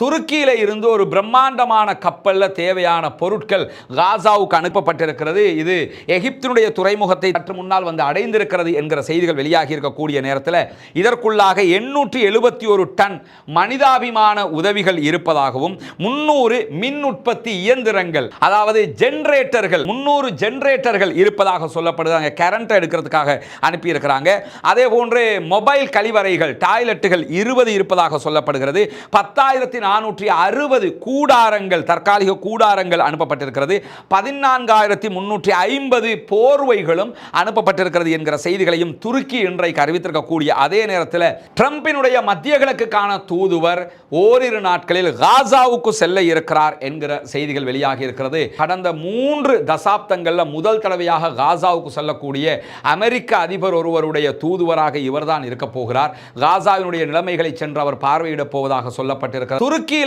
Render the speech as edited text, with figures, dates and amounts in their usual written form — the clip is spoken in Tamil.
துருக்கியில இருந்து ஒரு பிரம்மாண்டமான கப்பல்ல தேவையான பொருட்கள் காசாவுக்கு அனுப்பப்பட்டிருக்கிறது. இது எகிப்தினுடைய துறைமுகத்தை சற்று முன்னால் வந்து அடைந்திருக்கிறது என்கிற செய்திகள் வெளியாகி இருக்கக்கூடிய நேரத்தில் இதற்குள்ளாக 871 டன் மனிதாபிமான உதவிகள் இருப்பதாகவும் 300 மின் உற்பத்தி இயந்திரங்கள், அதாவது ஜெனரேட்டர்கள், 300 ஜெனரேட்டர்கள் இருப்பதாக சொல்லப்படுது. கரண்ட் எடுக்கிறதுக்காக அனுப்பி இருக்கிறாங்க. அதே போன்று மொபைல் கழிவறைகள், டாய்லெட்டுகள் 20 இருப்பதாக சொல்லப்படுகிறது. 10,460 கூடாரங்கள், தற்காலிக கூடாரங்கள் அனுப்பப்பட்டிருக்கிறது. 14,350 போர்வைகளும் அனுப்பப்பட்டிருக்கிறது என்கிற செய்திகளையும் துருக்கி இன்றைக்கு அறிவித்திருக்கக்கூடிய அதே நேரத்தில் ட்ரம்பினுடைய மத்திய கிழக்குக்கான தூதுவர் ஓரிரு நாட்களில் காசாவுக்கு செல்ல இருக்கிறார் என்கிற செய்திகள் வெளியாகி இருக்கிறது. கடந்த 3 தசாப்தங்களில் முதல் தடவையாக காசாவுக்கு செல்லக்கூடிய அமெரிக்க அதிபர் ஒருவருடைய தூதுவராக இவர்தான் இருக்க போகிறார். காசாவினுடைய நிலைமைகளை சென்று அவர் பார்வையிட போவதாக சொல்லப்பட்டிருக்கிறது. துருக்கி